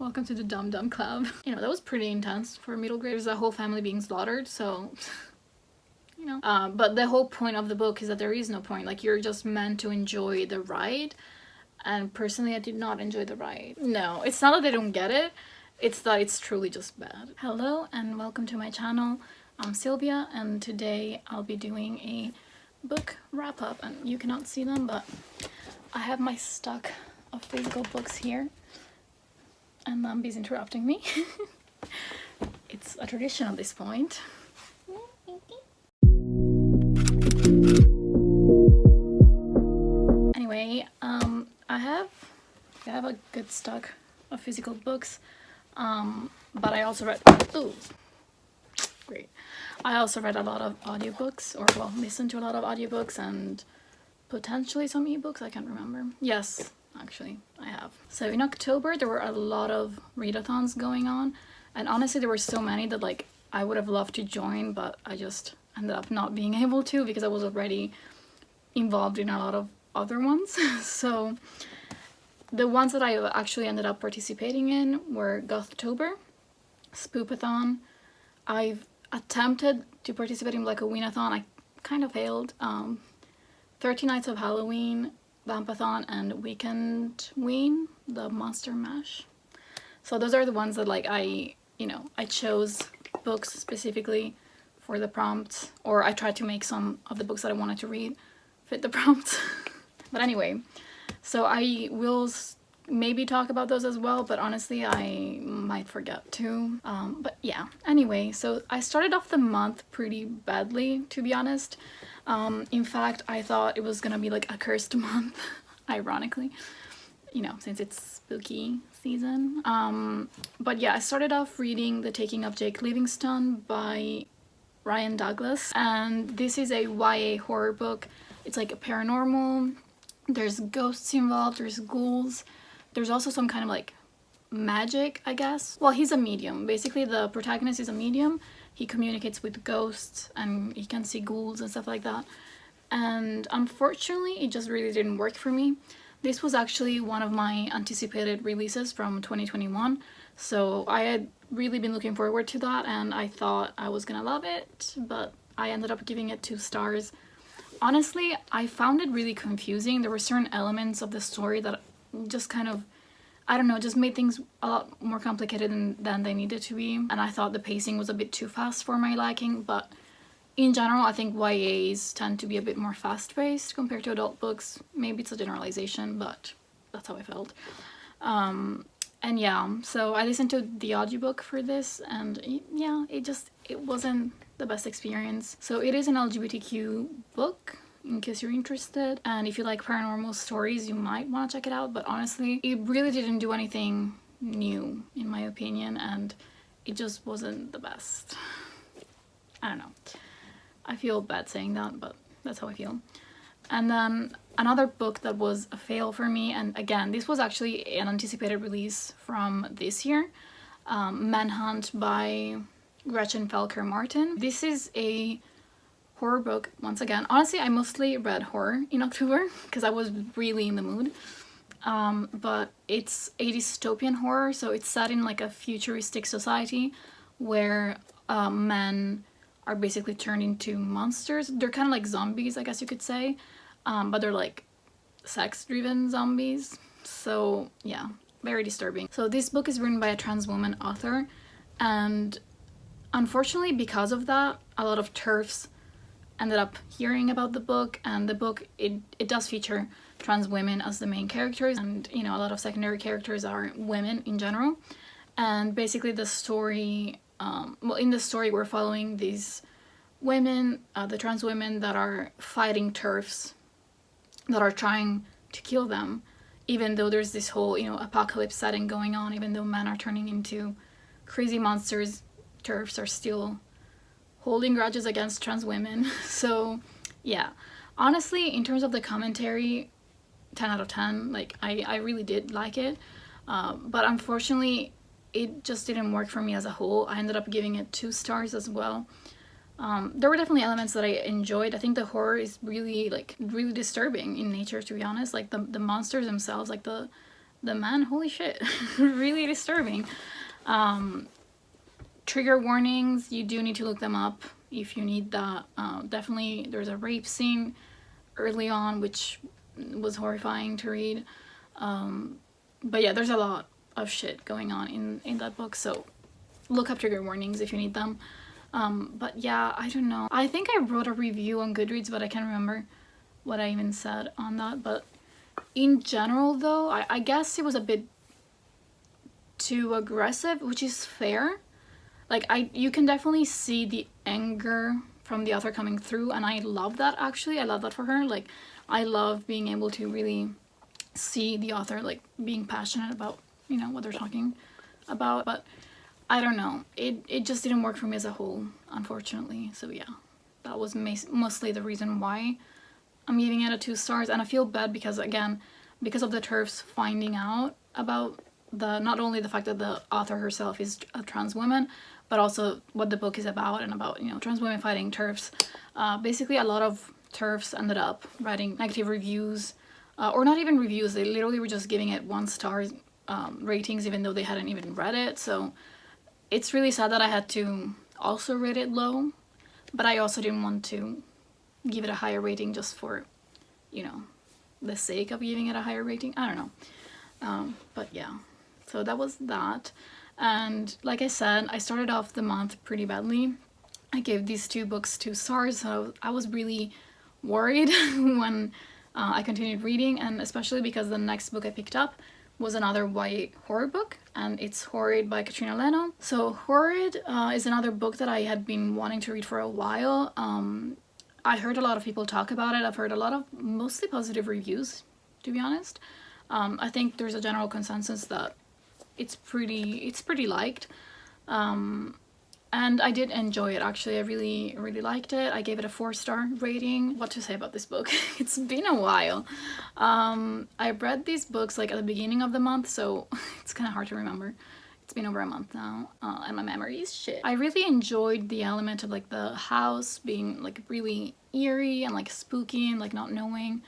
Welcome to the Dum Dum Club. You know, that was pretty intense for middle grade. There's a whole family being slaughtered, so... you know. But the whole point of the book is that there is no point. Like, you're just meant to enjoy the ride. And personally, I did not enjoy the ride. No, it's not that they don't get it. It's that it's truly just bad. Hello, and welcome to my channel. I'm Sylvia, and today I'll be doing a book wrap-up. And you cannot see them, but I have my stack of physical books here. And Lamby's interrupting me. It's a tradition at this point. Anyway, I have a good stock of physical books, but I also read. Ooh, great! I also read a lot of audiobooks, or well, listened to a lot of audiobooks, and potentially some ebooks. I can't remember. Yes. Actually, I have. So in October, there were a lot of readathons going on, and honestly, there were so many that like I would have loved to join, but I just ended up not being able to because I was already involved in a lot of other ones. So the ones that I actually ended up participating in were Gothtober, Spoopathon. I've attempted to participate in like a Winathon. I kind of failed. 30 Nights of Halloween, Vampathon, and Weekend Ween, the Monster Mash. So those are the ones that like I chose books specifically for the prompts, or I tried to make some of the books that I wanted to read fit the prompts. But anyway, so I will maybe talk about those as well, but honestly I might forget to. But yeah, anyway, so I started off the month pretty badly, to be honest. In fact, I thought it was gonna be like a cursed month, ironically, you know, since it's spooky season. But yeah, I started off reading The Taking of Jake Livingston by Ryan Douglas, and this is a YA horror book. It's like a paranormal, there's ghosts involved, there's ghouls, there's also some kind of like magic, I guess. Well, he's a medium. Basically, the protagonist is a medium. He communicates with ghosts and he can see ghouls and stuff like that. And unfortunately, it just really didn't work for me. This was actually one of my anticipated releases from 2021. So I had really been looking forward to that and I thought I was gonna love it, but I ended up giving it 2 stars. Honestly, I found it really confusing. There were certain elements of the story that just kind of, I don't know, just made things a lot more complicated than they needed to be. And I thought the pacing was a bit too fast for my liking, but in general, I think YAs tend to be a bit more fast-paced compared to adult books. Maybe it's a generalization, but that's how I felt. And yeah, so I listened to the audiobook for this, and yeah, it wasn't the best experience. So it is an LGBTQ book, in case you're interested, and if you like paranormal stories you might want to check it out, but honestly it really didn't do anything new in my opinion, and it just wasn't the best. I don't know, I feel bad saying that, but that's how I feel. And then another book that was a fail for me, and again this was actually an anticipated release from this year, Manhunt by Gretchen Felker-Martin. This is a horror book, once again. Honestly, I mostly read horror in October because I was really in the mood. But it's a dystopian horror, so it's set in like a futuristic society where men are basically turned into monsters. They're kind of like zombies, I guess you could say, but they're like sex-driven zombies. So yeah, very disturbing. So this book is written by a trans woman author, and unfortunately because of that, a lot of TERFs ended up hearing about the book, and the book, it does feature trans women as the main characters, and you know, a lot of secondary characters are women in general. And basically the story, well, in the story we're following these women, the trans women that are fighting TERFs that are trying to kill them, even though there's this whole, you know, apocalypse setting going on. Even though men are turning into crazy monsters, TERFs are still holding grudges against trans women. So yeah, honestly, in terms of the commentary, 10 out of 10. Like I really did like it, but unfortunately it just didn't work for me as a whole. I ended up giving it 2 stars as well. There were definitely elements that I enjoyed. I think the horror is really disturbing in nature, to be honest. Like the monsters themselves, like the the man, holy shit, really disturbing. Trigger warnings, you do need to look them up if you need that. Definitely there's a rape scene early on which was horrifying to read. But yeah, there's a lot of shit going on in that book, so look up trigger warnings if you need them. But yeah, I don't know. I think I wrote a review on Goodreads, but I can't remember what I even said on that. But in general though, I guess it was a bit too aggressive, which is fair. Like, you can definitely see the anger from the author coming through, and I love that, actually. I love that for her. Like, I love being able to really see the author, like, being passionate about, you know, what they're talking about. But I don't know. It just didn't work for me as a whole, unfortunately. So yeah, that was mostly the reason why I'm giving it a 2 stars. And I feel bad because, again, because of the TERFs finding out about not only the fact that the author herself is a trans woman, but also what the book is about, and about, you know, trans women fighting TERFs. Basically, a lot of TERFs ended up writing negative reviews, or not even reviews. They literally were just giving it 1-star ratings, even though they hadn't even read it. So it's really sad that I had to also rate it low, but I also didn't want to give it a higher rating just for, you know, the sake of giving it a higher rating. I don't know. But yeah, so that was that. And like I said, I started off the month pretty badly. I gave these 2 books 2 stars, so I was really worried when I continued reading, and especially because the next book I picked up was another YA horror book, and it's Horrid by Katrina Leno. So Horrid is another book that I had been wanting to read for a while. I heard a lot of people talk about it. I've heard a lot of mostly positive reviews, to be honest. I think there's a general consensus that it's pretty liked, and I did enjoy it, actually. I really liked it. I gave it a 4-star rating. What to say about this book? It's been a while. I read these books like at the beginning of the month, so it's kind of hard to remember. It's been over a month now, and my memory is shit. I really enjoyed the element of like the house being like really eerie and like spooky, and like not knowing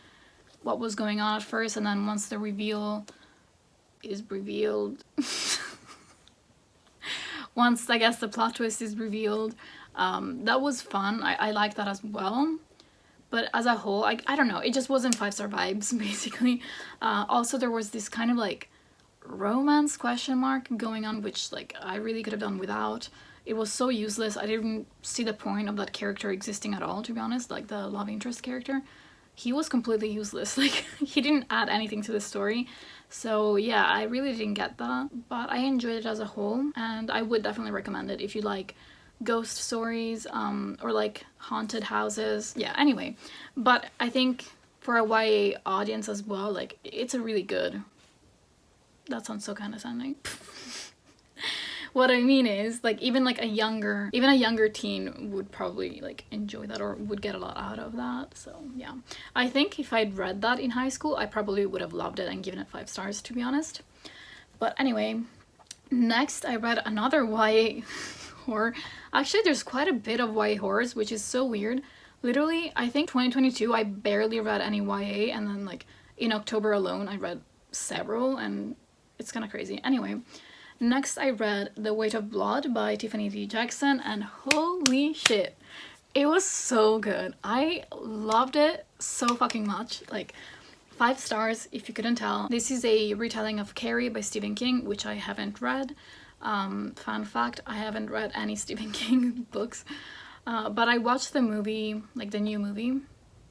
what was going on at first, and then once the reveal is revealed once I guess the plot twist is revealed, that was fun. I like that as well, but as a whole, I don't know, it just wasn't 5-star vibes, basically. Also, there was this kind of like romance question mark going on, which like I really could have done without. It was so useless. I didn't see the point of that character existing at all, to be honest. Like the love interest character, he was completely useless. Like, he didn't add anything to the story. So yeah, I really didn't get that, but I enjoyed it as a whole, and I would definitely recommend it if you like ghost stories, or like haunted houses. Yeah, anyway, but I think for a YA audience as well, like, it's a really good... That sounds so condescending. What I mean is, like, even a younger teen would probably like enjoy that, or would get a lot out of that. So yeah, I think if I'd read that in high school, I probably would have loved it and given it 5 stars, to be honest. But anyway, next I read another YA horror. Actually, there's quite a bit of YA horrors, which is so weird. Literally, I think 2022 I barely read any YA, and then like in October alone I read several, and it's kind of crazy. Anyway, next I read The Weight of Blood by Tiffany D. Jackson, and holy shit, it was so good. I loved it so fucking much. Like, 5 stars if you couldn't tell. This is a retelling of Carrie by Stephen King, which I haven't read. Fun fact, I haven't read any Stephen King books, but I watched the movie, like the new movie.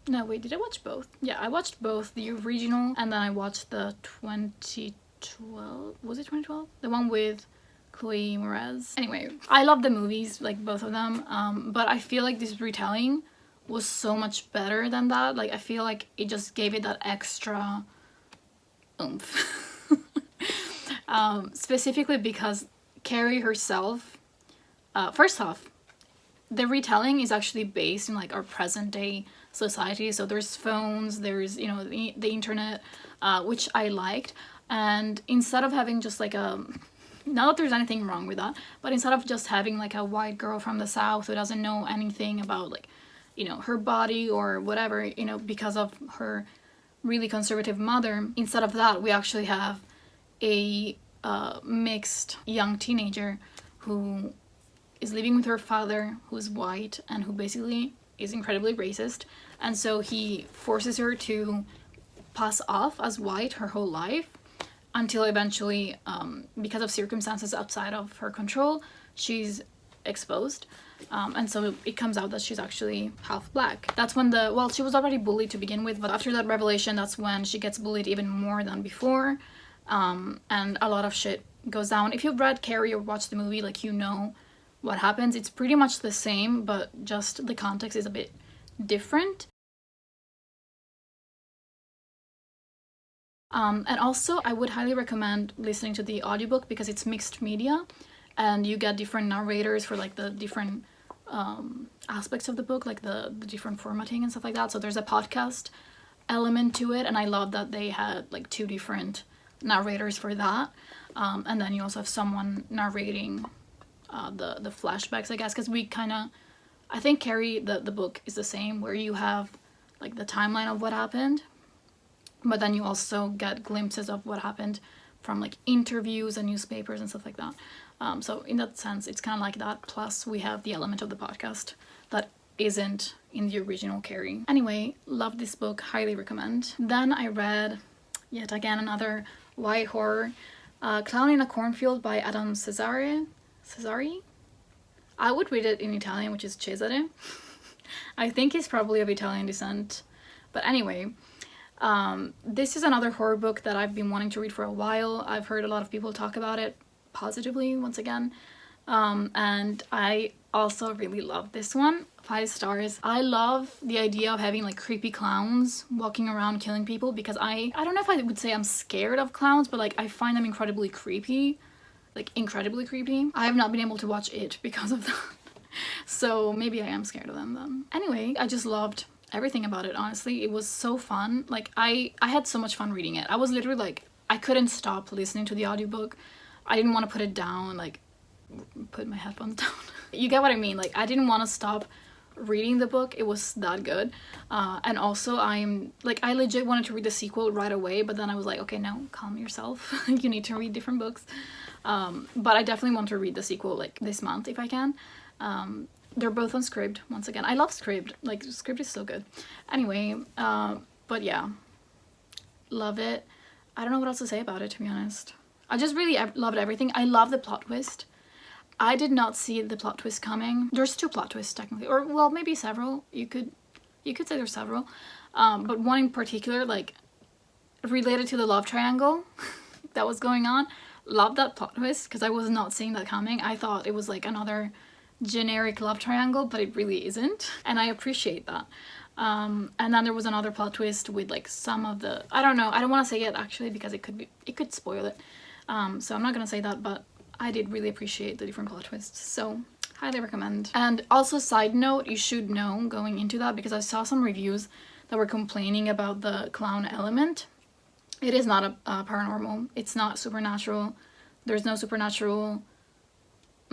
No, wait, did I watch both? Yeah, I watched both, the original, and then I watched the 2012, was it 2012? The one with Chloe Moretz. Anyway, I love the movies, like both of them, but I feel like this retelling was so much better than that. Like, I feel like it just gave it that extra oomph. Specifically because Carrie herself, first off, the retelling is actually based in like our present day society. So there's phones, there's, you know, the internet, which I liked. And instead of having just like a, not that there's anything wrong with that, but instead of just having like a white girl from the South who doesn't know anything about, like, you know, her body or whatever, you know, because of her really conservative mother, instead of that, we actually have a mixed young teenager who is living with her father, who's white and who basically is incredibly racist, and so he forces her to pass off as white her whole life until eventually, because of circumstances outside of her control, she's exposed. And so it comes out that she's actually half black. That's when she was already bullied to begin with, but after that revelation, that's when she gets bullied even more than before. And a lot of shit goes down. If you've read Carrie or watched the movie, like, you know what happens. It's pretty much the same, but just the context is a bit different. And also, I would highly recommend listening to the audiobook because it's mixed media and you get different narrators for like the different aspects of the book, like the different formatting and stuff like that. So there's a podcast element to it, and I love that they had like 2 different narrators for that. And then you also have someone narrating the flashbacks, I guess, because I think Carrie, the book is the same, where you have like the timeline of what happened, but then you also get glimpses of what happened from like interviews and newspapers and stuff like that. So in that sense, it's kind of like that. Plus we have the element of the podcast that isn't in the original Carrie. Anyway, love this book, highly recommend. Then I read, yet again, another white horror, Clown in a Cornfield by Adam Cesare. Cesare? I would read it in Italian, which is Cesare. I think he's probably of Italian descent. But anyway, this is another horror book that I've been wanting to read for a while. I've heard a lot of people talk about it positively once again. And I also really love this one. 5 stars. I love the idea of having like creepy clowns walking around killing people, because I don't know if I would say I'm scared of clowns, but like I find them incredibly creepy. Like incredibly creepy. I have not been able to watch it because of that. So maybe I am scared of them then. Anyway, I just loved everything about it, honestly. It was so fun. Like I had so much fun reading it. I was literally like, I couldn't stop listening to the audiobook. I didn't want to put it down, like put my headphones down. You get what I mean? Like I didn't want to stop reading the book. It was that good. And also I legit wanted to read the sequel right away, but then I was like, okay, no, calm yourself. You need to read different books. But I definitely want to read the sequel like this month if I can. They're both on Scribd, once again. I love Scribd. Like, Scribd is so good. Anyway, but yeah. Love it. I don't know what else to say about it, to be honest. I just really loved everything. I love the plot twist. I did not see the plot twist coming. There's 2 plot twists, technically. Or, well, maybe several. You could say there's several. But one in particular, like, related to the love triangle that was going on. Love that plot twist, because I was not seeing that coming. I thought it was, like, another generic love triangle, but it really isn't, and I appreciate that. And then there was another plot twist with like some of the, I don't know, I don't want to say it actually because it could spoil it, so I'm not gonna say that, but I did really appreciate the different plot twists, so highly recommend. And also, side note, you should know going into that, because I saw some reviews that were complaining about the clown element. It is not a paranormal, it's not supernatural, there's no supernatural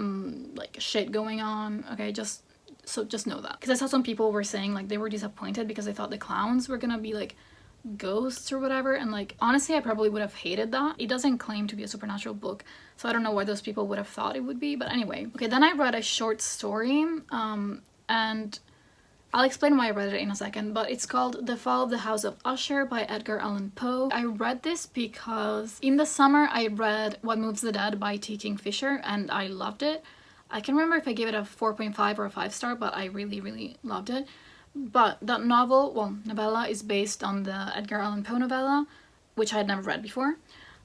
like shit going on, okay? Just know that, because I saw some people were saying like they were disappointed because they thought the clowns were gonna be like ghosts or whatever, and like honestly I probably would have hated that. It doesn't claim to be a supernatural book, so I don't know why those people would have thought it would be, but anyway. Okay, then I read a short story, and I'll explain why I read it in a second, but it's called The Fall of the House of Usher by Edgar Allan Poe. I read this because in the summer I read What Moves the Dead by T. Kingfisher, and I loved it. I can't remember if I gave it a 4.5 or a 5 star, but I really, really loved it. But that novella is based on the Edgar Allan Poe novella, which I had never read before.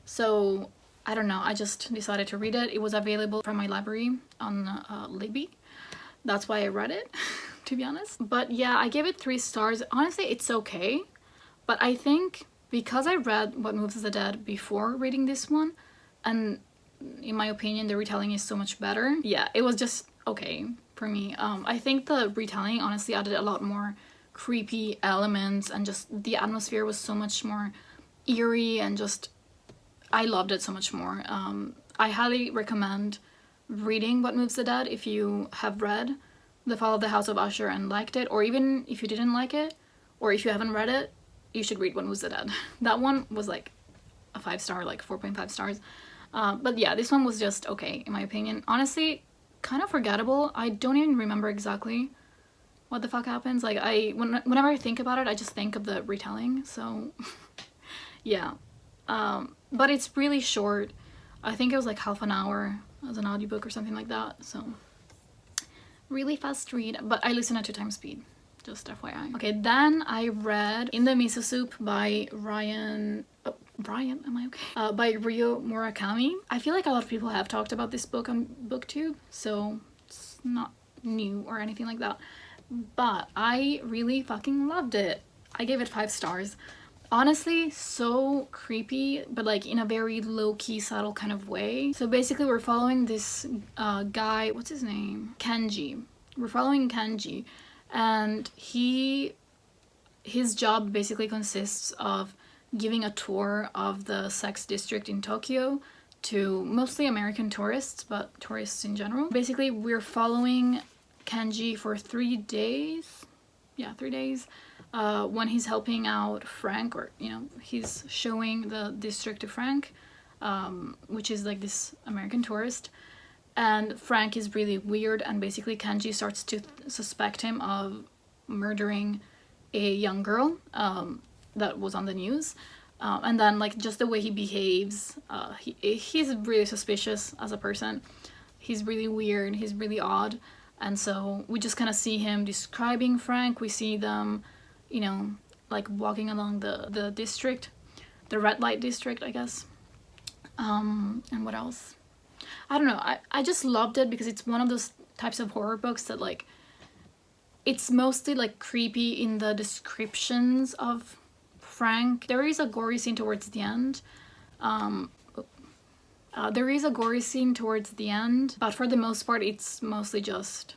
So, I don't know, I just decided to read it. It was available from my library on Libby. That's why I read it. To be honest. But yeah, I gave it 3 stars. Honestly, it's okay. But I think because I read What Moves the Dead before reading this one, and in my opinion the retelling is so much better, yeah, it was just okay for me. I think the retelling honestly added a lot more creepy elements, and just the atmosphere was so much more eerie, and just I loved it so much more. I highly recommend reading What Moves the Dead if you have read The Fall of the House of Usher and liked it, or even if you didn't like it, or if you haven't read it, you should read What Moves the Dead. That one was like a 5-star, like 4.5 stars. But yeah, this one was just okay, in my opinion. Honestly, kind of forgettable. I don't even remember exactly what the fuck happens. Like, whenever I think about it, I just think of the retelling, so yeah. But it's really short. I think it was like half an hour as an audiobook or something like that, so really fast read, but I listen at 2x speed, just FYI. Okay, then I read In the Miso Soup by Brian, am I okay? By Ryo Murakami. I feel like a lot of people have talked about this book on BookTube, so it's not new or anything like that, but I really fucking loved it. I gave it 5 stars. Honestly, so creepy, but like in a very low-key, subtle kind of way. So basically we're following this guy, what's his name? Kenji. We're following Kenji, and his job basically consists of giving a tour of the sex district in Tokyo to mostly American tourists, but tourists in general. Basically, we're following Kenji for 3 days. Yeah, 3 days. When he's helping out Frank, or, you know, he's showing the district to Frank, which is like this American tourist. And Frank is really weird, and basically Kenji starts to suspect him of murdering a young girl that was on the news. And then, like, just the way he behaves, he's really suspicious as a person. He's really weird, he's really odd. And so we just kind of see him describing Frank. We see them, you know, like walking along the district, the red light district, I guess. And what else? I don't know. I just loved it because it's one of those types of horror books that, like, it's mostly like creepy in the descriptions of Frank. There is a gory scene towards the end. There is a gory scene towards the end, but for the most part, it's mostly just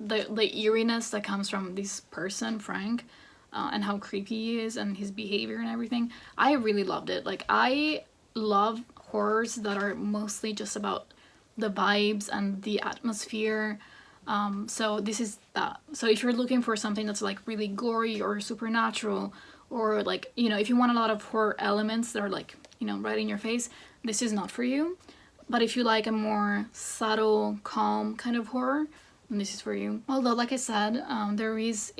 the eeriness that comes from this person, Frank, and how creepy he is and his behavior and everything. I really loved it. Like, I love horrors that are mostly just about the vibes and the atmosphere. So this is that. So if you're looking for something that's like really gory or supernatural, or like, you know, if you want a lot of horror elements that are like, you know, right in your face, this is not for you. But if you like a more subtle, calm kind of horror, then this is for you. Although, like I said, there is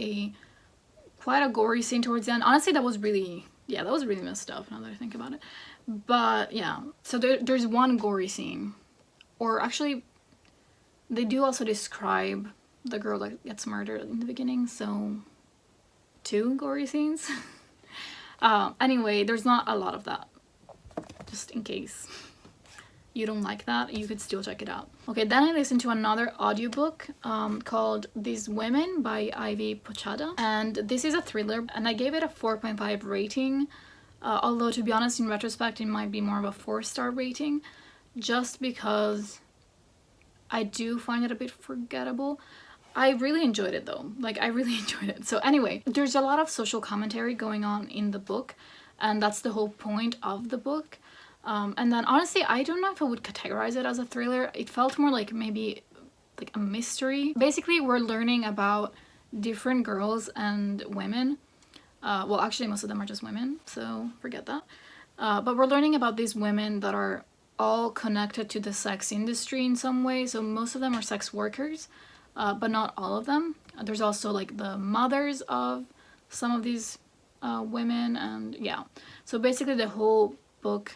quite a gory scene towards the end. Honestly, that was really messed up now that I think about it. But yeah, so there's one gory scene, or actually they do also describe the girl that gets murdered in the beginning, so 2 gory scenes. Anyway, there's not a lot of that, just in case you don't like that, you could still check it out. Okay, then I listened to another audiobook called These Women by Ivy Pochoda, and this is a thriller, and I gave it a 4.5 rating, although to be honest, in retrospect, it might be more of a 4-star rating, just because I do find it a bit forgettable. I really enjoyed it though, like I really enjoyed it. So anyway, there's a lot of social commentary going on in the book, and that's the whole point of the book. And then honestly, I don't know if I would categorize it as a thriller. It felt more like maybe like a mystery. Basically, we're learning about different girls and women. Well, actually, most of them are just women, so forget that. But we're learning about these women that are all connected to the sex industry in some way. So most of them are sex workers, but not all of them. There's also like the mothers of some of these women, and yeah. So basically the whole book,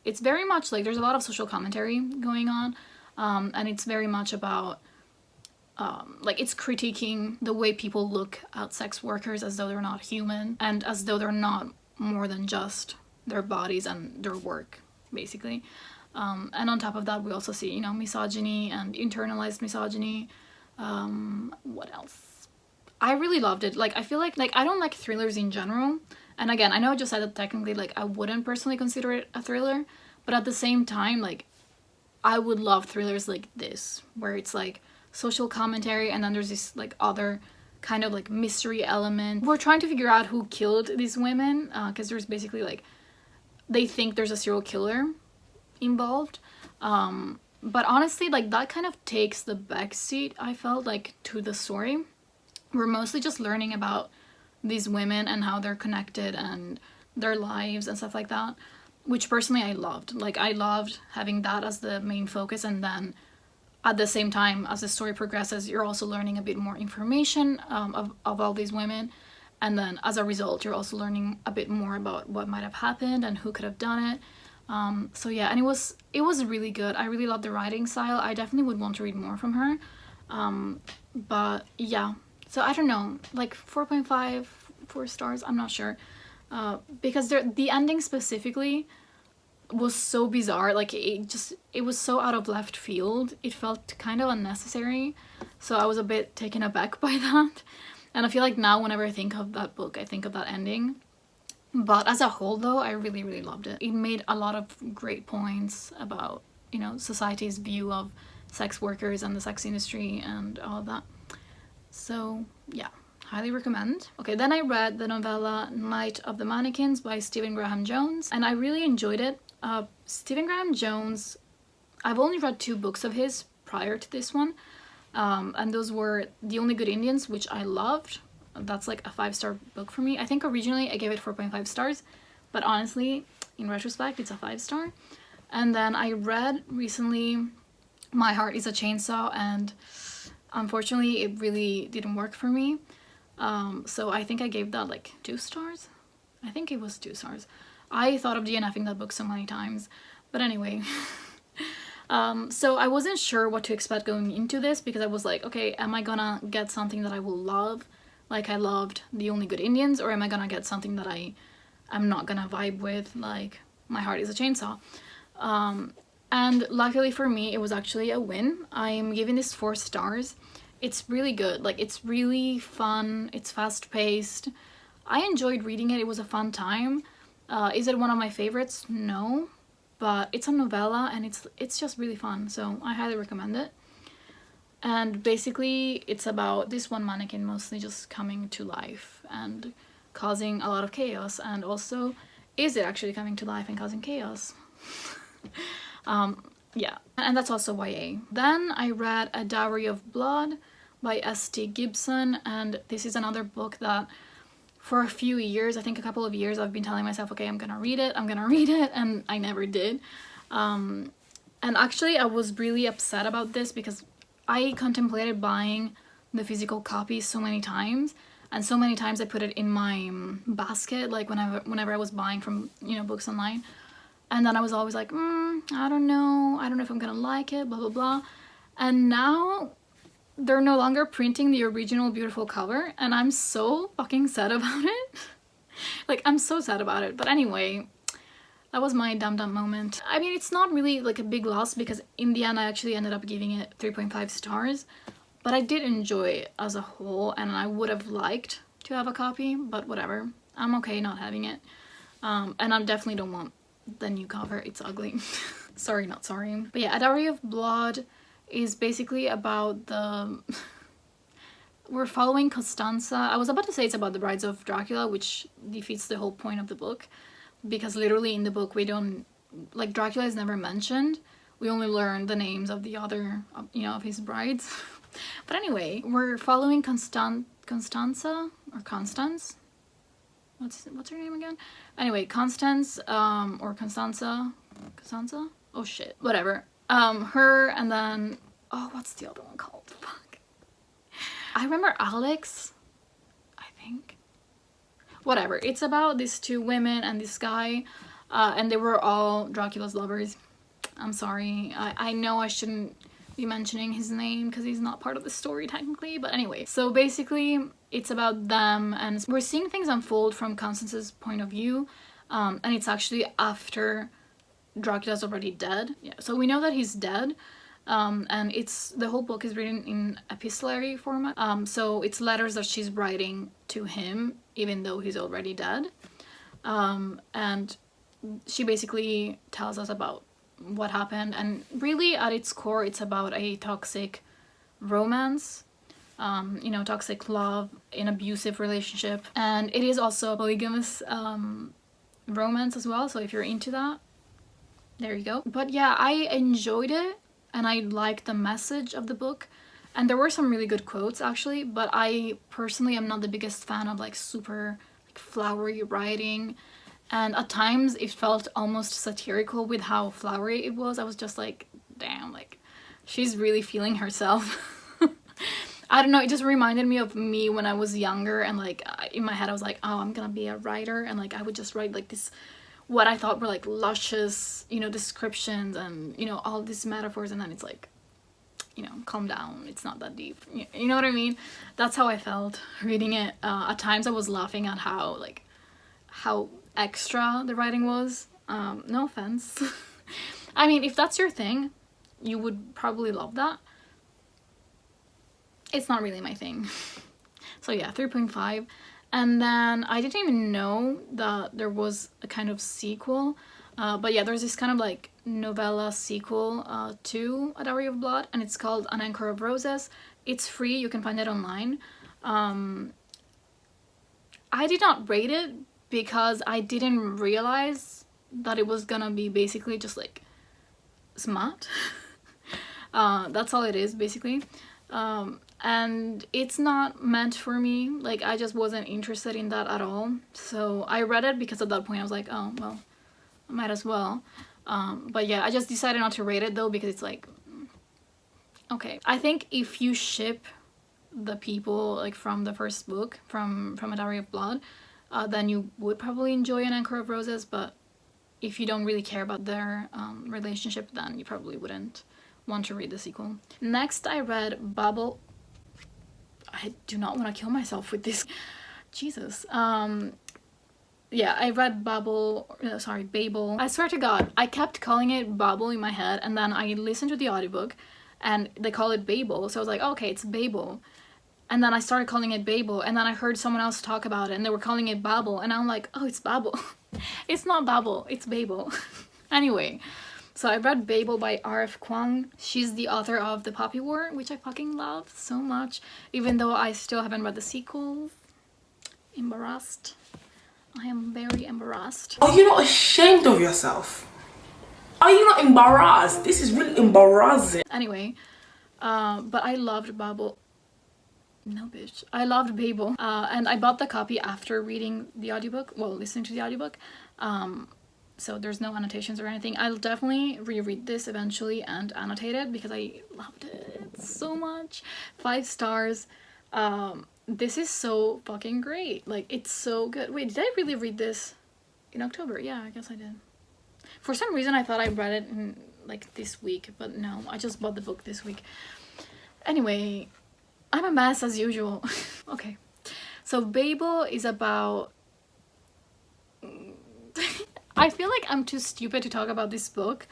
it's very much like there's a lot of social commentary going on, and it's very much about like it's critiquing the way people look at sex workers as though they're not human, and as though they're not more than just their bodies and their work, basically. And on top of that, we also see, you know, misogyny and internalized misogyny. What else? I really loved it. Like, I feel like I don't like thrillers in general. And again, I know I just said that technically, like, I wouldn't personally consider it a thriller. But at the same time, like, I would love thrillers like this, where it's, like, social commentary, and then there's this, like, other kind of, like, mystery element. We're trying to figure out who killed these women, because there's basically, like, they think there's a serial killer involved. But honestly, like, that kind of takes the backseat, I felt like, to the story. We're mostly just learning about these women and how they're connected and their lives and stuff like that. which personally I loved. Like, I loved having that as the main focus, and then at the same time, as the story progresses, you're also learning a bit more information of all these women, and then as a result, you're also learning a bit more about what might have happened and who could have done it. So yeah, and it was really good. I really loved the writing style. I definitely would want to read more from her. But yeah, so I don't know, like 4.5, 4 stars, I'm not sure. Because the ending specifically was so bizarre. Like, it was so out of left field. It felt kind of unnecessary. So I was a bit taken aback by that. And I feel like now whenever I think of that book, I think of that ending. But as a whole though, I really, really loved it. It made a lot of great points about, you know, society's view of sex workers and the sex industry and all of that. So yeah, highly recommend. Okay, then I read the novella Night of the Mannequins by Stephen Graham Jones, and I really enjoyed it. Stephen Graham Jones, I've only read 2 books of his prior to this one, and those were The Only Good Indians, which I loved. That's like a 5-star book for me. I think originally I gave it 4.5 stars, but honestly, in retrospect, it's a 5-star. And then I read recently My Heart is a Chainsaw, and unfortunately it really didn't work for me. So I think I gave that like 2 stars. I think it was 2 stars. I thought of DNFing that book so many times, but anyway. So I wasn't sure what to expect going into this, because I was like, okay, am I gonna get something that I will love, like I loved The Only Good Indians, or am I gonna get something that I'm not gonna vibe with, like My Heart is a Chainsaw? And luckily for me, it was actually a win. I'm giving this 4 stars. It's really good. Like, it's really fun. It's fast-paced. I enjoyed reading it. It was a fun time. Is it one of my favorites? No. But it's a novella, and it's just really fun. So I highly recommend it. And basically, it's about this one mannequin mostly just coming to life and causing a lot of chaos. And also, is it actually coming to life and causing chaos? Yeah, and that's also YA. Then I read A Dowry of Blood by S.T. Gibson, and this is another book that for a few years, I think a couple of years, I've been telling myself, okay, I'm gonna read it, and I never did. And actually, I was really upset about this because I contemplated buying the physical copy so many times, and so many times I put it in my basket, like whenever I was buying from, you know, books online. And then I was always like, I don't know if I'm gonna like it, blah blah blah. And now they're no longer printing the original beautiful cover, and I'm so fucking sad about it. Like, I'm so sad about it. But anyway, that was my dumb moment. I mean, it's not really like a big loss, because in the end I actually ended up giving it 3.5 stars. But I did enjoy it as a whole, and I would have liked to have a copy, but whatever. I'm okay not having it. And I definitely don't want the new cover. It's ugly. Sorry, not sorry. But yeah, A Dowry of Blood is basically about the... We're following Costanza. I was about to say it's about the brides of Dracula, which defeats the whole point of the book, because literally in the book we don't... Like, Dracula is never mentioned. We only learn the names of the other, you know, of his brides. But anyway, we're following Constanza, or Constance? What's her name again? Anyway, Constance, or Constanza? Oh shit, whatever. Her, and then, oh, what's the other one called? Fuck. I remember Alex, I think. Whatever, it's about these 2 women and this guy, and they were all Dracula's lovers. I'm sorry, I know I shouldn't be mentioning his name because he's not part of the story technically, but anyway. So basically, it's about them, and we're seeing things unfold from Constance's point of view, and it's actually after Dracula's already dead. Yeah, so we know that he's dead, and the whole book is written in epistolary format, so it's letters that she's writing to him even though he's already dead, and she basically tells us about what happened, and really at its core it's about a toxic romance, you know, toxic love, an abusive relationship, and it is also a polygamous romance as well, so if you're into that, there you go. But yeah, I enjoyed it, and I liked the message of the book, and there were some really good quotes actually, but I personally am not the biggest fan of like super like flowery writing, and at times it felt almost satirical with how flowery it was. I was just like, damn, like she's really feeling herself. I don't know, it just reminded me of me when I was younger, and like in my head I was like, oh, I'm gonna be a writer, and like I would just write like this, what I thought were like luscious, you know, descriptions and, you know, all these metaphors, and then it's like, you know, calm down, it's not that deep, you know what I mean? That's how I felt reading it. At times I was laughing at how extra the writing was. No offense. I mean, if that's your thing, you would probably love that. It's not really my thing. So yeah, 3.5. And then I didn't even know that there was a kind of sequel. But yeah, there's this kind of like novella sequel to A Dowry of Blood, and it's called An Encore of Roses. It's free, you can find it online. I did not rate it because I didn't realize that it was gonna be basically just like smut. That's all it is, basically. And it's not meant for me. Like, I just wasn't interested in that at all. So I read it because at that point I was like, oh, well, I might as well. But yeah, I just decided not to rate it though, because it's like, okay. I think if you ship the people like from the first book, from A Dowry of Blood, then you would probably enjoy An Encore of Roses, but if you don't really care about their relationship, then you probably wouldn't want to read the sequel. Next, I read Babel. I do not want to kill myself with this. Jesus. Yeah, I read Babel. I swear to God, I kept calling it Babel in my head, and then I listened to the audiobook, and they call it Babel, so I was like, oh, okay, it's Babel. And then I started calling it Babel, and then I heard someone else talk about it, and they were calling it Babel, and I'm like, oh, it's Babel. It's not Babel, it's Babel. Anyway, so I read Babel by R.F. Kuang. She's the author of The Poppy War, which I fucking love so much, even though I still haven't read the sequel. Embarrassed. I am very embarrassed. Are you not ashamed of yourself? Are you not embarrassed? This is really embarrassing. Anyway, but I loved Babel. No, bitch. I loved Babel. And I bought the copy after reading the audiobook. Well, listening to the audiobook. So there's no annotations or anything. I'll definitely reread this eventually and annotate it because I loved it so much. 5 stars. This is so fucking great. Like, it's so good. Wait, did I really read this in October? Yeah, I guess I did. For some reason, I thought I read it in, like, this week, but no, I just bought the book this week. Anyway, I'm a mess as usual. Okay, so Babel is about... I feel like I'm too stupid to talk about this book,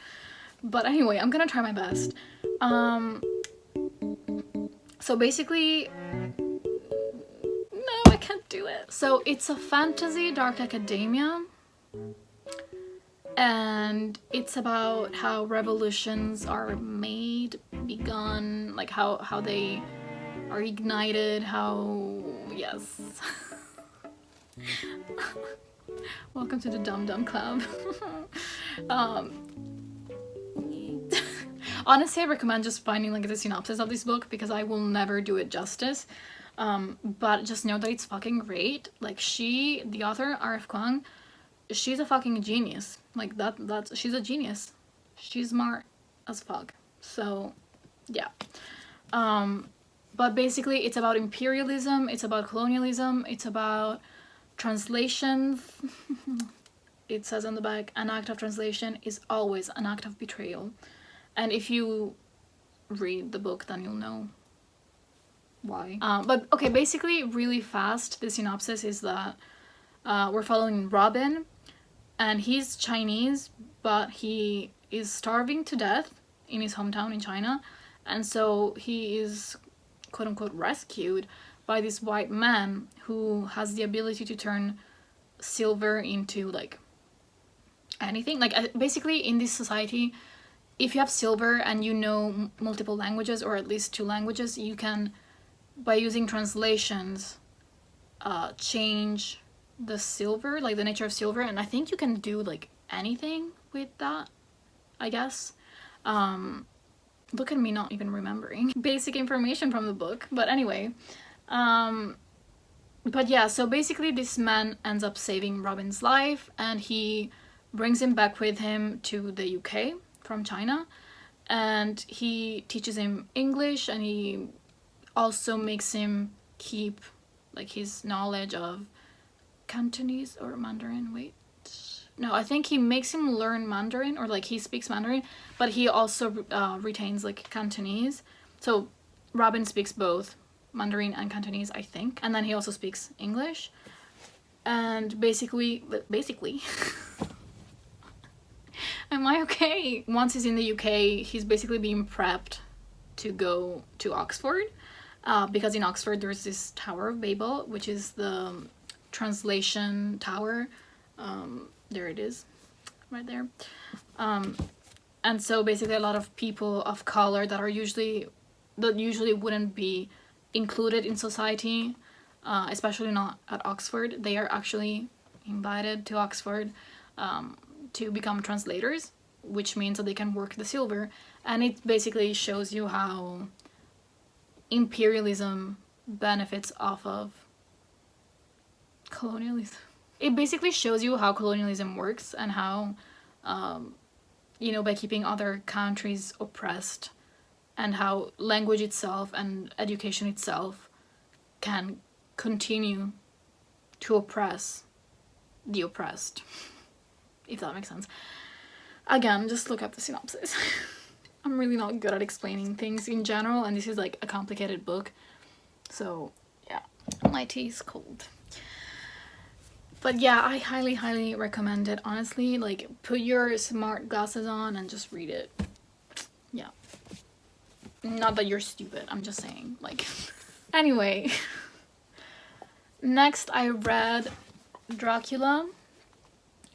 but anyway, I'm gonna try my best. So basically... No, I can't do it. So it's a fantasy dark academia, and it's about how revolutions are made, begun, like how they are ignited, how... Yes. Welcome to the Dum Dum Club. Honestly, I recommend just finding like the synopsis of this book because I will never do it justice. But just know that it's fucking great. Like, the author, R.F. Kuang, she's a fucking genius. Like, she's a genius. She's smart as fuck. So, yeah. But basically, it's about imperialism, it's about colonialism, it's about translations. It says on the back, an act of translation is always an act of betrayal. And if you read the book, then you'll know why. But okay, basically, really fast, the synopsis is that we're following Robin, and he's Chinese, but he is starving to death in his hometown in China, and so he is quote-unquote rescued by this white man who has the ability to turn silver into like anything. Like, basically in this society, if you have silver and you know multiple languages, or at least 2 languages, you can, by using translations, change the silver, like the nature of silver, and I think you can do like anything with that, I guess. Look at me not even remembering basic information from the book, but anyway, But yeah, so basically this man ends up saving Robin's life, and he brings him back with him to the UK from China, and he teaches him English, and he also makes him keep like his knowledge of Cantonese or Mandarin. Wait, no, I think he makes him learn Mandarin, or like he speaks Mandarin, but he also retains like Cantonese. So Robin speaks both Mandarin and Cantonese, I think, and then he also speaks English. And basically am I okay? Once he's in the UK, he's basically being prepped to go to Oxford, because in Oxford there's this Tower of Babel, which is the translation tower. There it is, right there. And so basically a lot of people of color that usually wouldn't be included in society, especially not at Oxford, they are actually invited to Oxford to become translators, which means that they can work the silver. And it basically shows you how imperialism benefits off of colonialism. It basically shows you how colonialism works, and how you know, by keeping other countries oppressed, and how language itself and education itself can continue to oppress the oppressed, if that makes sense. Again, just look up the synopsis. I'm really not good at explaining things in general, and this is like a complicated book, so yeah, my tea is cold. But yeah, I highly recommend it, honestly. Like, put your smart glasses on and just read it. Yeah. Not that you're stupid, I'm just saying, like. Anyway. Next, I read Dracula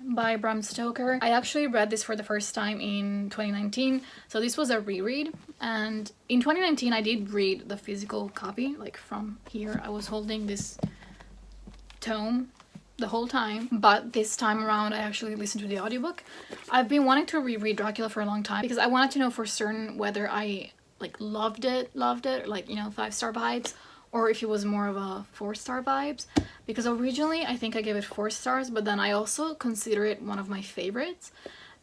by Bram Stoker. I actually read this for the first time in 2019, so this was a reread. And in 2019, I did read the physical copy, like from here. I was holding this tome the whole time, but this time around I actually listened to the audiobook. I've been wanting to reread Dracula for a long time because I wanted to know for certain whether I like loved it, like, you know, 5-star vibes, or if it was more of a 4-star vibes, because originally I think I gave it 4 stars, but then I also consider it one of my favorites,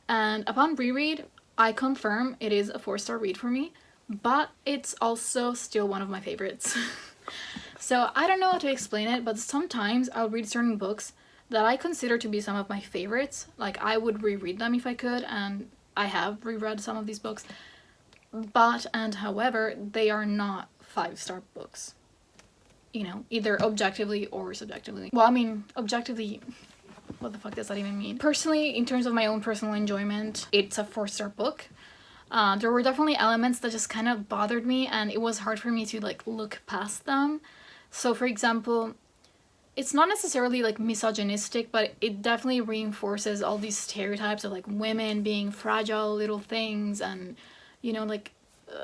and upon reread I confirm it is a 4-star read for me, but it's also still one of my favorites. So I don't know how to explain it, but sometimes I'll read certain books that I consider to be some of my favorites. Like, I would reread them if I could, and I have reread some of these books. But, and however, they are not 5-star books. You know, either objectively or subjectively. Well, I mean, objectively, what the fuck does that even mean? Personally, in terms of my own personal enjoyment, it's a 4-star book. There were definitely elements that just kind of bothered me, and it was hard for me to like look past them. So for example, it's not necessarily like misogynistic, but it definitely reinforces all these stereotypes of like women being fragile little things, and you know, like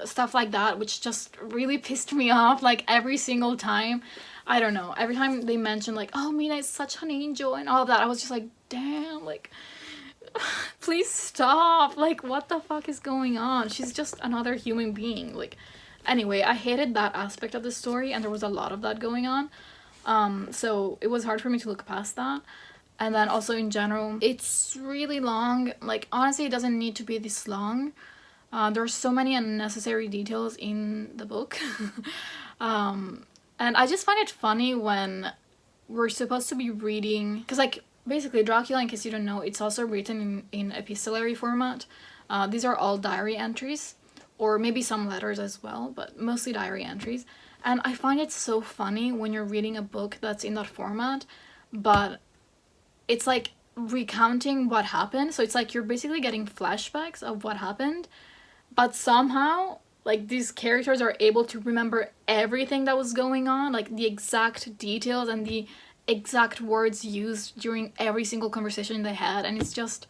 stuff like that, which just really pissed me off like every single time. I don't know, every time they mention like, oh, Mina is such an angel and all of that, I was just like, damn, like please stop, like what the fuck is going on? She's just another human being. Like, anyway, I hated that aspect of the story, and there was a lot of that going on, so it was hard for me to look past that. And then also in general, it's really long. Like, honestly, it doesn't need to be this long. There's so many unnecessary details in the book. And I just find it funny when we're supposed to be reading, because like basically Dracula, in case you don't know, it's also written in epistolary format. These are all diary entries, or maybe some letters as well, but mostly diary entries. And I find it so funny when you're reading a book that's in that format, but it's like recounting what happened. So it's like you're basically getting flashbacks of what happened, but somehow like these characters are able to remember everything that was going on, like the exact details and the exact words used during every single conversation they had, and it's just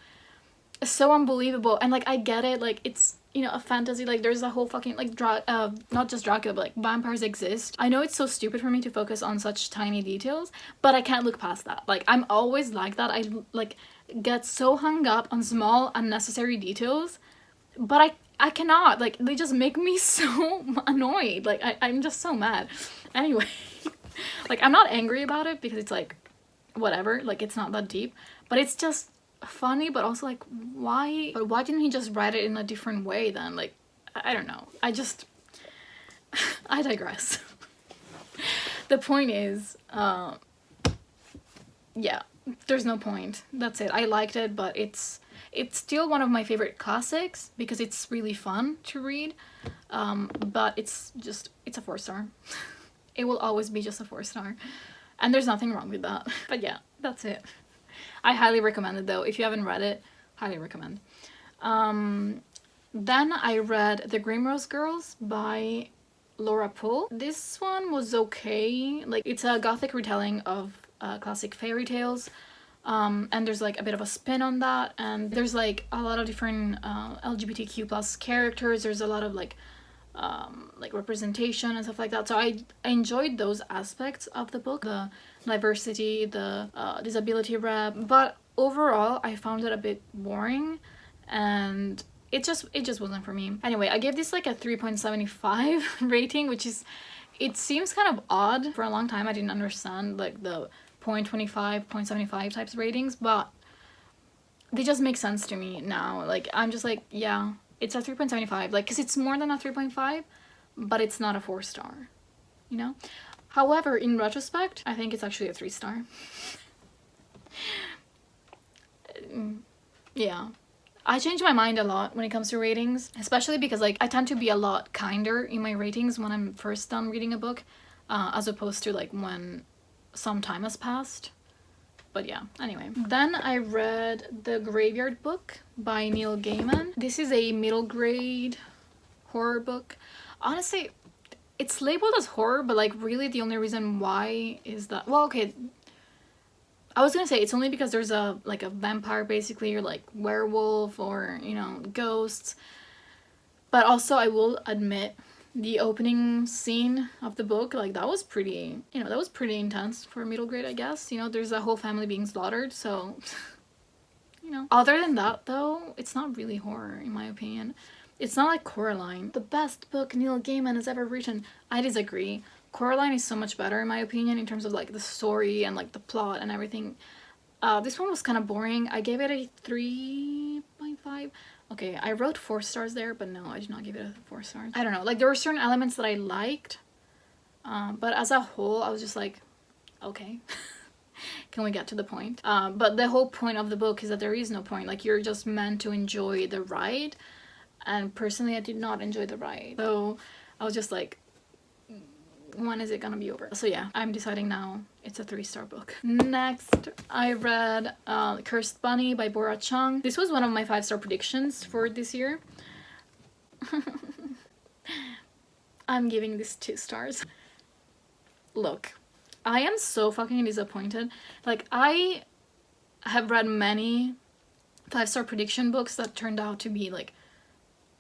so unbelievable. And like, I get it, like it's, you know, a fantasy, like there's a whole fucking like not just Dracula, but like vampires exist. I know it's so stupid for me to focus on such tiny details, but I can't look past that. Like, I'm always like that. I like get so hung up on small unnecessary details, but I cannot, like they just make me so annoyed. Like I'm just so mad. Anyway, Like, I'm not angry about it because it's like, whatever, like it's not that deep, but it's just funny, but also like, why didn't he just write it in a different way then? Like, I don't know. I digress. The point is, yeah, there's no point. That's it. I liked it, but it's still one of my favorite classics because it's really fun to read. But it's a 4-star. It will always be just a 4-star. And there's nothing wrong with that. But yeah, that's it. I highly recommend it though. If you haven't read it, highly recommend. Then I read The Grimrose Girls by Laura Pohl. This one was okay. Like, it's a gothic retelling of classic fairy tales. And there's like a bit of a spin on that. And there's like a lot of different LGBTQ plus characters. There's a lot of like representation and stuff like that. So I enjoyed those aspects of the book, the diversity, the disability rep, but overall I found it a bit boring and it just wasn't for me. Anyway, I gave this like a 3.75 rating, which is, it seems kind of odd. For a long time I didn't understand like the 0.25, 0.75 types of ratings, but they just make sense to me now. Like, I'm just like, yeah, it's a 3.75, like, because it's more than a 3.5, but it's not a 4-star, you know? However, in retrospect, I think it's actually a 3-star. Yeah. I change my mind a lot when it comes to ratings, especially because, like, I tend to be a lot kinder in my ratings when I'm first done reading a book, as opposed to, like, when some time has passed. But yeah, anyway. Then I read The Graveyard Book by Neil Gaiman. This is a middle grade horror book. Honestly, it's labeled as horror, but like really the only reason why is that, well, okay, I was gonna say it's only because there's a vampire basically, or like werewolf, or, you know, ghosts. But also I will admit, the opening scene of the book, like, that was pretty, you know, that was pretty intense for middle grade, I guess. You know, there's a whole family being slaughtered, so, you know. Other than that, though, it's not really horror, in my opinion. It's not like Coraline, the best book Neil Gaiman has ever written. I disagree. Coraline is so much better, in my opinion, in terms of, like, the story and, like, the plot and everything. This one was kind of boring. I gave it a 3.5. Okay, I wrote 4 stars there, but no, I did not give it a 4 stars. I don't know, like, there were certain elements that I liked, but as a whole, I was just like, okay, can we get to the point? But the whole point of the book is that there is no point. Like, you're just meant to enjoy the ride, and personally, I did not enjoy the ride. So I was just like, when is it gonna be over? So yeah, I'm deciding now it's a 3-star book. Next, I read Cursed Bunny by Bora. This was one of my 5-star predictions for this year. I'm giving this 2 stars. Look, I am so fucking disappointed. Like, I have read many 5-star prediction books that turned out to be like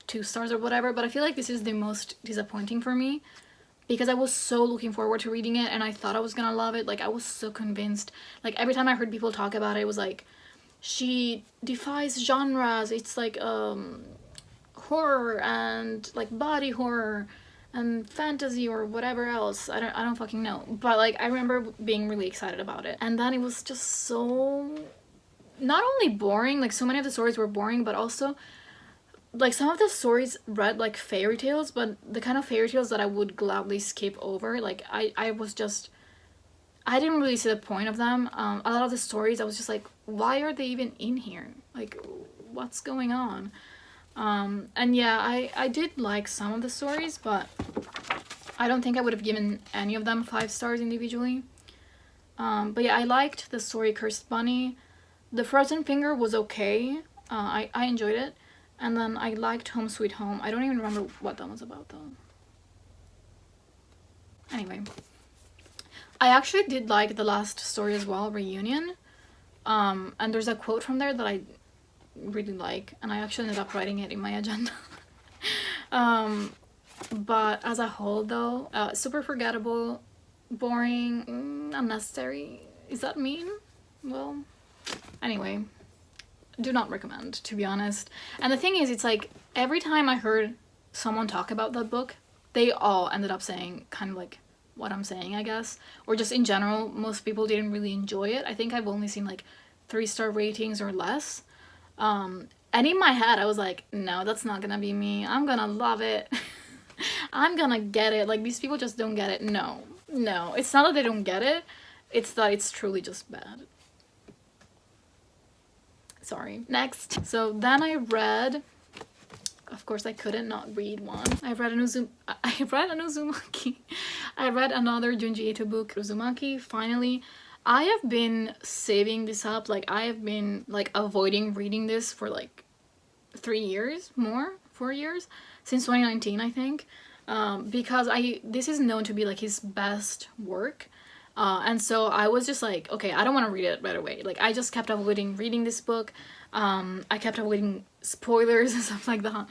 2 stars or whatever, but I feel like this is the most disappointing for me. Because I was so looking forward to reading it and I thought I was gonna love it. Like, I was so convinced. Like, every time I heard people talk about it, it was like, she defies genres. It's like horror and like body horror and fantasy or whatever else. I don't fucking know. But like, I remember being really excited about it. And then it was just so, not only boring, like so many of the stories were boring, but also like some of the stories read like fairy tales, but the kind of fairy tales that I would gladly skip over. Like, I didn't really see the point of them. A lot of the stories I was just like, why are they even in here? Like, what's going on? And yeah, I did like some of the stories, but I don't think I would have given any of them 5 stars individually. But yeah, I liked the story Cursed Bunny. The Frozen Finger was okay. I enjoyed it. And then I liked Home Sweet Home. I don't even remember what that was about though. Anyway. I actually did like the last story as well, Reunion. And there's a quote from there that I really like. And I actually ended up writing it in my agenda. But as a whole though, super forgettable, boring, unnecessary. Is that mean? Well, anyway. Do not recommend, to be honest. And the thing is, it's like every time I heard someone talk about that book, they all ended up saying kind of like what I'm saying, I guess. Or just in general, most people didn't really enjoy it. I think I've only seen like 3-star ratings or less. And in my head, I was like, no, that's not gonna be me. I'm gonna love it. I'm gonna get it. Like, these people just don't get it. No, it's not that they don't get it. It's that it's truly just bad. Sorry. Next. So then I read, of course I couldn't not read one. I read an Uzumaki. I read another Junji Ito book, Uzumaki, finally. I have been saving this up. Like, I have been like avoiding reading this for like 4 years, since 2019, I think. Because this is known to be like his best work. And so I was just like, okay, I don't want to read it right away. Like, I just kept avoiding reading this book. I kept avoiding spoilers and stuff like that.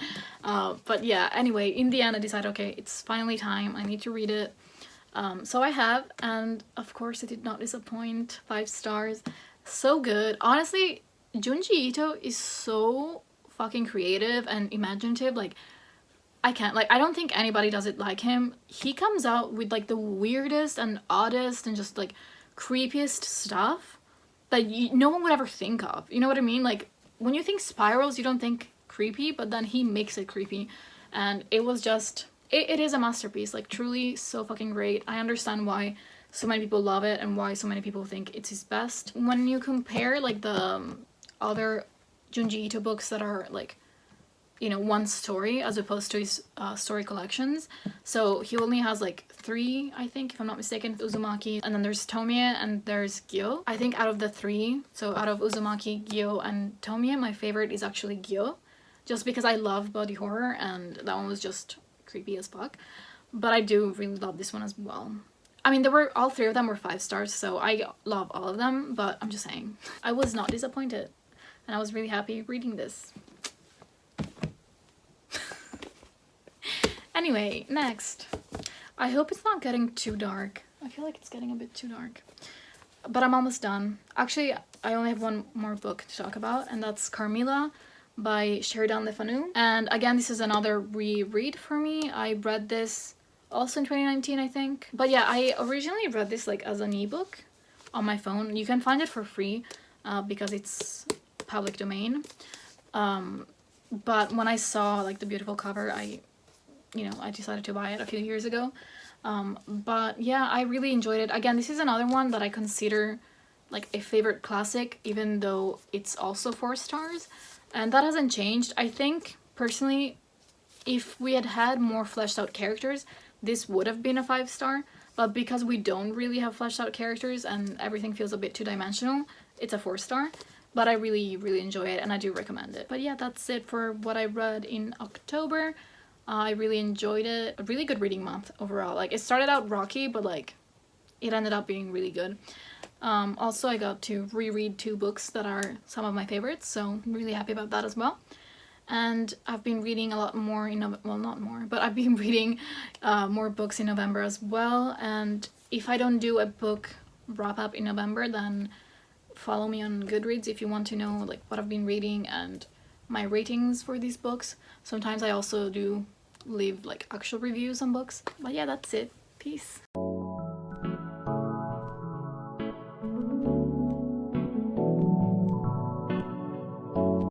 But yeah, anyway, in the end I decided, okay, it's finally time. I need to read it. So I have, and of course it did not disappoint. 5 stars. So good. Honestly, Junji Ito is so fucking creative and imaginative. Like, I don't think anybody does it like him. He comes out with like the weirdest and oddest and just like creepiest stuff that no one would ever think of. You know what I mean? Like, when you think spirals, you don't think creepy, but then he makes it creepy. And it was just, it is a masterpiece. Like, truly so fucking great. I understand why so many people love it and why so many people think it's his best. When you compare like the other Junji Ito books that are like, you know, one story as opposed to his story collections. So he only has like 3, I think, if I'm not mistaken, Uzumaki, and then there's Tomie and there's Gyo. I think out of the 3, so out of Uzumaki, Gyo, and Tomie, my favorite is actually Gyo, just because I love body horror and that one was just creepy as fuck. But I do really love this one as well. I mean, all 3 of them were 5 stars, so I love all of them, but I'm just saying, I was not disappointed and I was really happy reading this. Anyway, next. I hope it's not getting too dark. I feel like it's getting a bit too dark. But I'm almost done. Actually, I only have one more book to talk about, and that's Carmilla by Sheridan Le Fanu. And again, this is another reread for me. I read this also in 2019, I think. But yeah, I originally read this like as an ebook on my phone. You can find it for free because it's public domain. But when I saw like the beautiful cover, I decided to buy it a few years ago. But yeah, I really enjoyed it. Again, this is another one that I consider like a favorite classic, even though it's also 4 stars. And that hasn't changed. I think, personally, if we had had more fleshed out characters, this would have been a 5 star. But because we don't really have fleshed out characters and everything feels a bit two-dimensional, it's a 4 star. But I really, really enjoy it and I do recommend it. But yeah, that's it for what I read in October. I really enjoyed it. A really good reading month overall. Like, it started out rocky, but like it ended up being really good. Also, I got to reread 2 books that are some of my favorites, so I'm really happy about that as well. And I've been reading a lot more well, not more, but I've been reading more books in November as well. And if I don't do a book wrap up in November, then follow me on Goodreads if you want to know like what I've been reading and my ratings for these books. Sometimes I also do leave like actual reviews on books. But yeah, that's it. Peace.